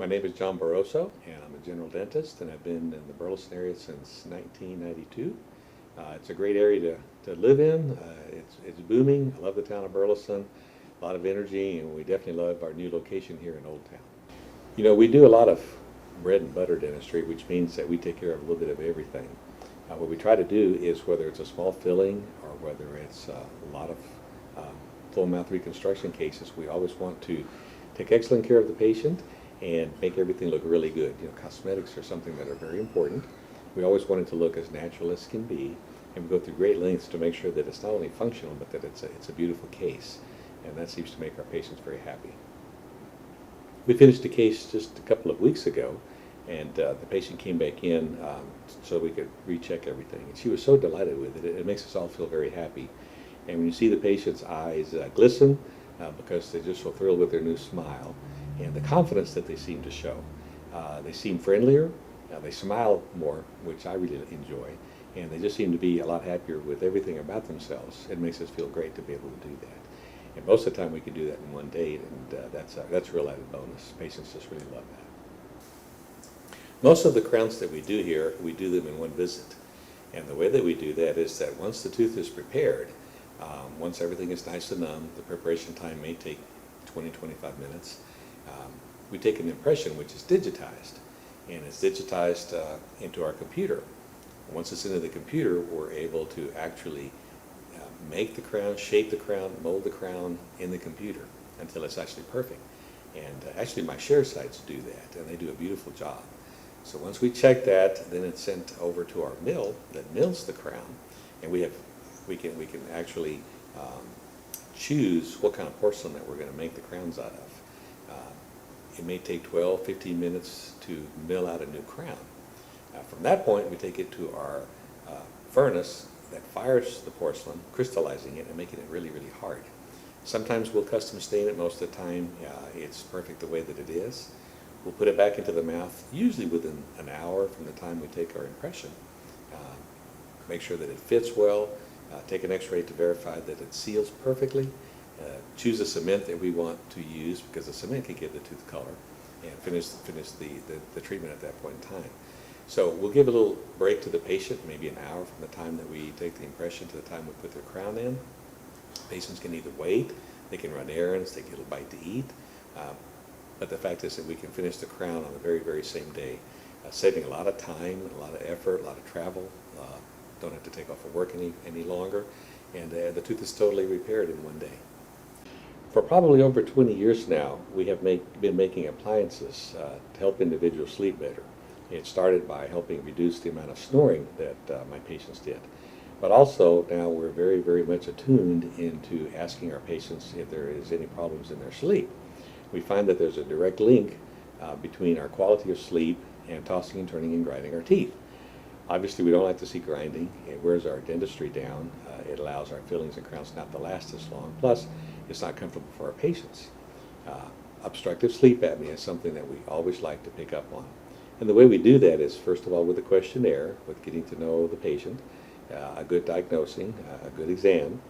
My name is John Barroso, and I'm a general dentist, and I've been in the Burleson area since 1992. It's a great area to live in. It's booming. I love the town of Burleson, a lot of energy, and we definitely love our new location here in Old Town. You know, we do a lot of bread and butter dentistry, which means that we take care of a little bit of everything. What we try to do is, whether it's a small filling or whether it's a lot of full mouth reconstruction cases, we always want to take excellent care of the patient and make everything look really good. You know, cosmetics are something that are very important. We always want it to look as natural as can be, and we go through great lengths to make sure that it's not only functional, but that it's a beautiful case, and that seems to make our patients very happy. We finished a case just a couple of weeks ago, and the patient came back in so we could recheck everything, and she was so delighted with it. It makes us all feel very happy. And when you see the patient's eyes glisten because they're just so thrilled with their new smile and the confidence that they seem to show. They seem friendlier, they smile more, which I really enjoy, and they just seem to be a lot happier with everything about themselves. It makes us feel great to be able to do that. And most of the time we can do that in one day, and that's a real added bonus. Patients just really love that. Most of the crowns that we do here, we do them in one visit. And the way that we do that is that once the tooth is prepared, once everything is nice and numb, the preparation time may take 20-25 minutes. We take an impression which is digitized, and it's digitized into our computer. Once it's into the computer, we're able to actually make the crown, shape the crown, mold the crown in the computer until it's actually perfect. And actually my share sites do that, and they do a beautiful job. So once we check that, then it's sent over to our mill that mills the crown, and we can actually choose what kind of porcelain that we're going to make the crowns out of. It may take 12-15 minutes to mill out a new crown. From that point, we take it to our furnace that fires the porcelain, crystallizing it and making it really, really hard. Sometimes we'll custom stain it. Most of the time, it's perfect the way that it is. We'll put it back into the mouth, usually within an hour from the time we take our impression. Make sure that it fits well, take an x-ray to verify that it seals perfectly, choose a cement that we want to use because the cement can give the tooth color, and finish the treatment at that point in time. So we'll give a little break to the patient, maybe an hour from the time that we take the impression to the time we put their crown in. Patients can either wait, they can run errands, they get a bite to eat, but the fact is that we can finish the crown on the very, very same day, saving a lot of time, a lot of effort, a lot of travel. Don't have to take off of work any longer, and the tooth is totally repaired in one day. For probably over 20 years now, we have been making appliances to help individuals sleep better. It started by helping reduce the amount of snoring that my patients did. But also now we're very, very much attuned into asking our patients if there is any problems in their sleep. We find that there's a direct link between our quality of sleep and tossing and turning and grinding our teeth. Obviously, we don't like to see grinding. It wears our dentistry down. It allows our fillings and crowns not to last as long. Plus, it's not comfortable for our patients. Obstructive sleep apnea is something that we always like to pick up on. And the way we do that is, first of all, with a questionnaire, with getting to know the patient, a good diagnosing, a good exam.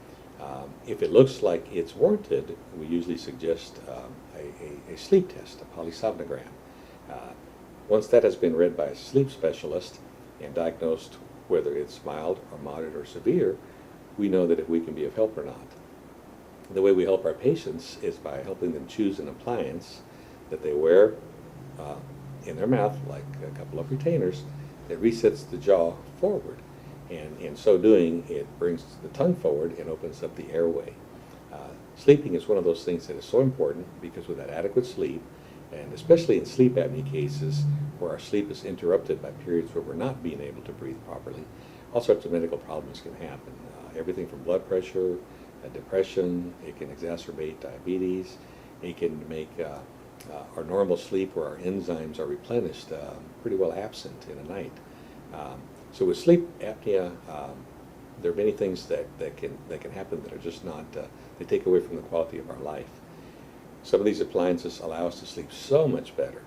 If it looks like it's warranted, we usually suggest a sleep test, a polysomnogram. Once that has been read by a sleep specialist and diagnosed whether it's mild or moderate or severe, we know that if we can be of help or not. The way we help our patients is by helping them choose an appliance that they wear in their mouth, like a couple of retainers, that resets the jaw forward. And in so doing, it brings the tongue forward and opens up the airway. Sleeping is one of those things that is so important because without adequate sleep, and especially in sleep apnea cases where our sleep is interrupted by periods where we're not being able to breathe properly, all sorts of medical problems can happen. Everything from blood pressure, depression, it can exacerbate diabetes, it can make our normal sleep where our enzymes are replenished pretty well absent in a night. So with sleep apnea, there are many things that can happen that are just not, they take away from the quality of our life. Some of these appliances allow us to sleep so much better.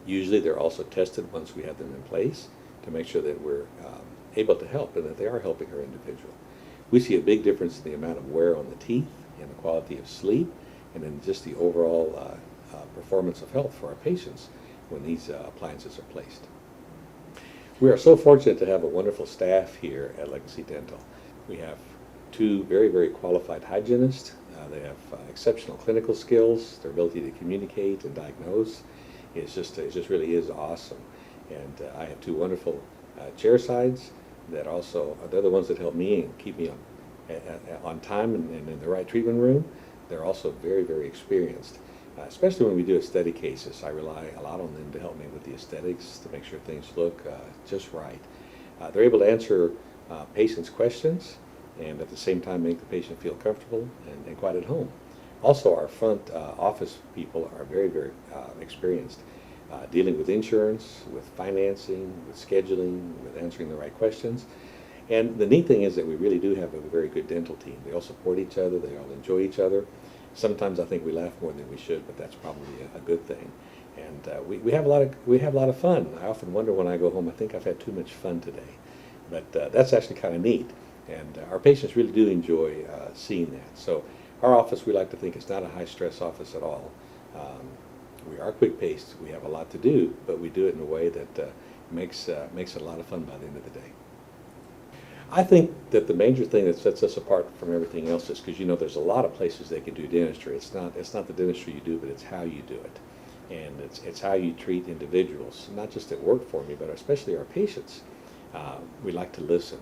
Usually they're also tested once we have them in place to make sure that we're able to help and that they are helping our individual. We see a big difference in the amount of wear on the teeth and the quality of sleep and in just the overall performance of health for our patients when these appliances are placed. We are so fortunate to have a wonderful staff here at Legacy Dental. We have two very, very qualified hygienists. They have exceptional clinical skills. Their ability to communicate and diagnose it just really is awesome. And I have two wonderful chair sides that also, they're the ones that help me and keep me on time and in the right treatment room. They're also very, very experienced. Especially when we do aesthetic cases, I rely a lot on them to help me with the aesthetics, to make sure things look just right. They're able to answer patients' questions and at the same time make the patient feel comfortable and quite at home. Also, our front office people are very, very experienced, dealing with insurance, with financing, with scheduling, with answering the right questions. And the neat thing is that we really do have a very good dental team. They all support each other, they all enjoy each other. Sometimes I think we laugh more than we should, but that's probably a good thing. And we have a lot of fun. I often wonder when I go home, I think I've had too much fun today. But that's actually kind of neat. And our patients really do enjoy seeing that. So our office, we like to think, is not a high-stress office at all. We are quick-paced. We have a lot to do, but we do it in a way that makes it a lot of fun by the end of the day. I think that the major thing that sets us apart from everything else is because, there's a lot of places they can do dentistry. It's not the dentistry you do, but it's how you do it. And it's how you treat individuals, not just that work for me, but especially our patients. We like to listen.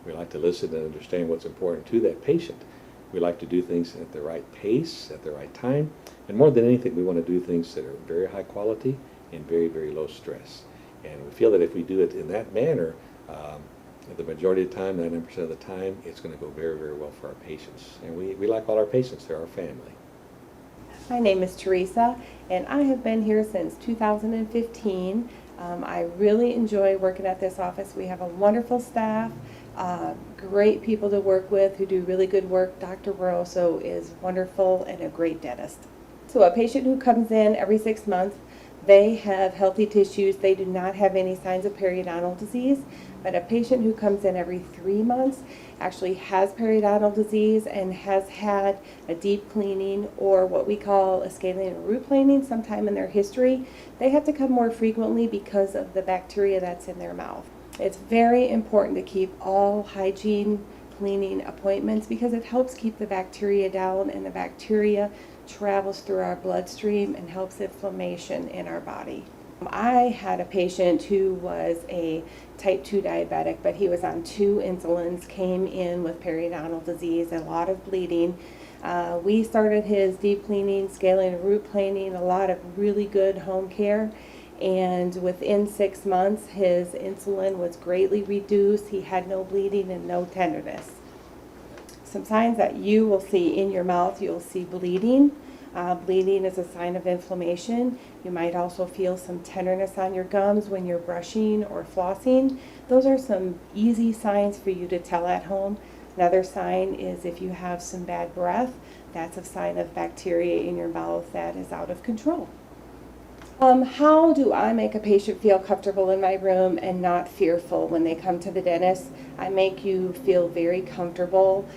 We like to listen and understand what's important to that patient. We like to do things at the right pace, at the right time. And more than anything, we want to do things that are very high quality and very, very low stress. And we feel that if we do it in that manner, the majority of the time, 99% of the time, it's going to go very, very well for our patients. And we like all our patients. They're our family. My name is Teresa, and I have been here since 2015. I really enjoy working at this office. We have a wonderful staff, great people to work with who do really good work. Dr. Barroso is wonderful and a great dentist. So a patient who comes in every 6 months, they have healthy tissues. They do not have any signs of periodontal disease. But a patient who comes in every 3 months actually has periodontal disease and has had a deep cleaning or what we call a scaling or root planing sometime in their history. They have to come more frequently because of the bacteria that's in their mouth. It's very important to keep all hygiene cleaning appointments because it helps keep the bacteria down, and the bacteria travels through our bloodstream and helps inflammation in our body. I had a patient who was a type 2 diabetic, but he was on 2 insulins, came in with periodontal disease, a lot of bleeding. We started his deep cleaning, scaling and root planing, a lot of really good home care. And within 6 months, his insulin was greatly reduced. He had no bleeding and no tenderness. Some signs that you will see in your mouth, you'll see bleeding. Bleeding is a sign of inflammation. You might also feel some tenderness on your gums when you're brushing or flossing. Those are some easy signs for you to tell at home. Another sign is if you have some bad breath, that's a sign of bacteria in your mouth that is out of control. How do I make a patient feel comfortable in my room and not fearful when they come to the dentist? I make you feel very comfortable,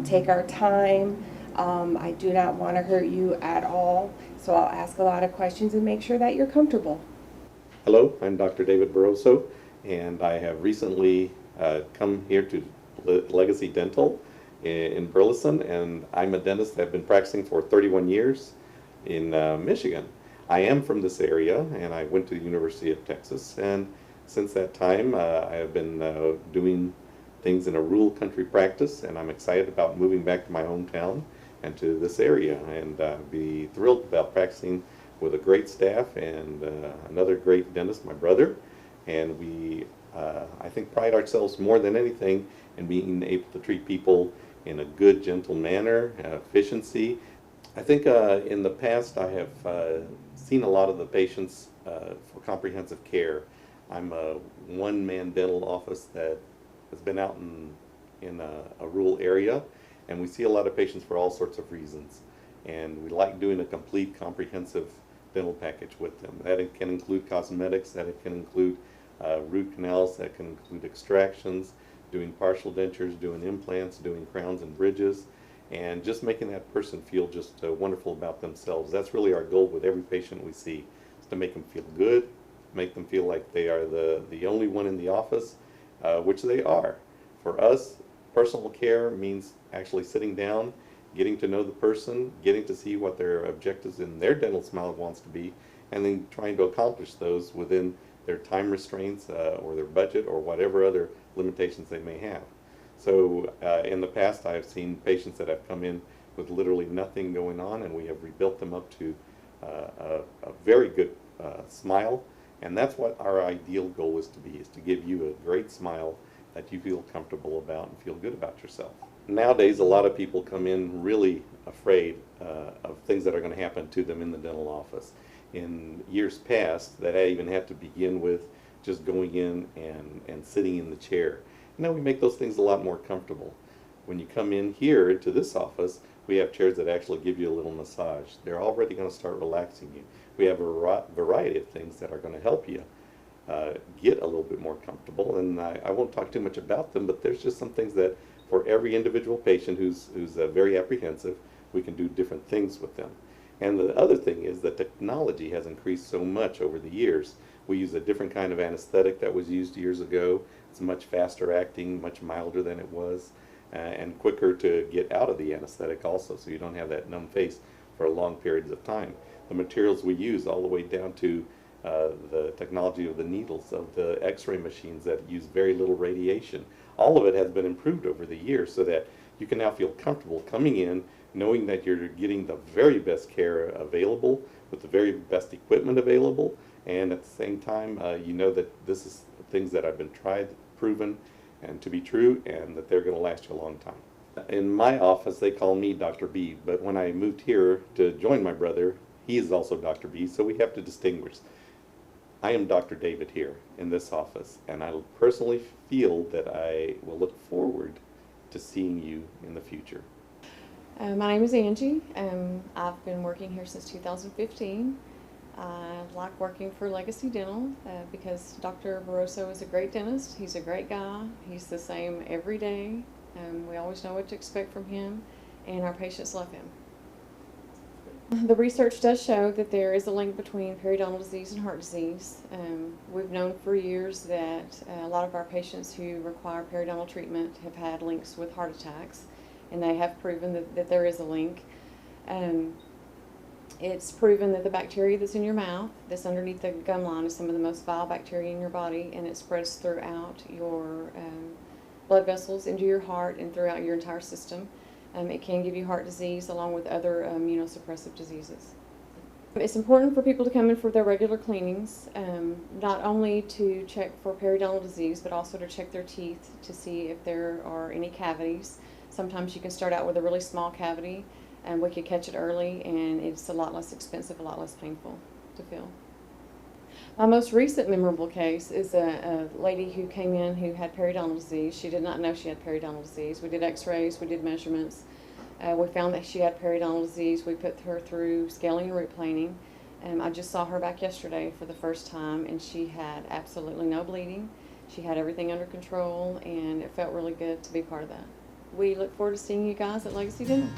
take our time. I do not want to hurt you at all, so I'll ask a lot of questions and make sure that you're comfortable. Hello, I'm Dr. David Barroso, and I have recently come here to Legacy Dental in Burleson, and I'm a dentist that have been practicing for 31 years in Michigan. I am from this area, and I went to the University of Texas, and since that time I have been doing things in a rural country practice, and I'm excited about moving back to my hometown and to this area, and be thrilled about practicing with a great staff and another great dentist, my brother. And we, I think, pride ourselves more than anything in being able to treat people in a good, gentle manner, efficiency. I think in the past I have seen a lot of the patients for comprehensive care. I'm a one-man dental office that has been out in a rural area, and we see a lot of patients for all sorts of reasons. And we like doing a complete, comprehensive dental package with them. That it can include cosmetics, that it can include root canals, that can include extractions, doing partial dentures, doing implants, doing crowns and bridges. and just making that person feel just wonderful about themselves. That's really our goal with every patient we see, is to make them feel good, make them feel like they are the only one in the office, which they are. For us, personal care means actually sitting down, getting to know the person, getting to see what their objectives in their dental smile wants to be, and then trying to accomplish those within their time restraints or their budget or whatever other limitations they may have. So in the past, I've seen patients that have come in with literally nothing going on, and we have rebuilt them up to a very good smile. And that's what our ideal goal is to give you a great smile that you feel comfortable about and feel good about yourself. Nowadays, a lot of people come in really afraid of things that are going to happen to them in the dental office. In years past, that even had to begin with just going in and sitting in the chair. Now we make those things a lot more comfortable. When you come in here into this office, we have chairs that actually give you a little massage. They're already going to start relaxing you. We have a variety of things that are going to help you get a little bit more comfortable. And I won't talk too much about them, but there's just some things that for every individual patient who's very apprehensive, we can do different things with them. And the other thing is that technology has increased so much over the years. We use a different kind of anesthetic that was used years ago. It's much faster acting, much milder than it was, and quicker to get out of the anesthetic also, so you don't have that numb face for long periods of time. The materials we use, all the way down to the technology of the needles, of the x-ray machines that use very little radiation, all of it has been improved over the years so that you can now feel comfortable coming in knowing that you're getting the very best care available with the very best equipment available, and at the same time you know that this is things that have been tried, proven, and to be true, and that they're going to last you a long time. In my office they call me Dr. B, but when I moved here to join my brother, he is also Dr. B, so we have to distinguish. I am Dr. David here in this office, and I personally feel that I will look forward to seeing you in the future. My name is Angie. I've been working here since 2015. I like working for Legacy Dental because Dr. Barroso is a great dentist. He's a great guy. He's the same every day. We always know what to expect from him, and our patients love him. The research does show that there is a link between periodontal disease and heart disease. We've known for years that a lot of our patients who require periodontal treatment have had links with heart attacks, and they have proven that there is a link. It's proven that the bacteria that's in your mouth, that's underneath the gum line, is some of the most vile bacteria in your body, and it spreads throughout your blood vessels, into your heart, and throughout your entire system. It can give you heart disease along with other immunosuppressive diseases. It's important for people to come in for their regular cleanings, not only to check for periodontal disease, but also to check their teeth to see if there are any cavities. Sometimes you can start out with a really small cavity, and we could catch it early, and it's a lot less expensive, a lot less painful to fill. My most recent memorable case is a lady who came in who had periodontal disease. She did not know she had periodontal disease. We did x-rays, we did measurements. We found that she had periodontal disease. We put her through scaling and root planing. I just saw her back yesterday for the first time, and she had absolutely no bleeding. She had everything under control, and it felt really good to be part of that. We look forward to seeing you guys at Legacy Dental.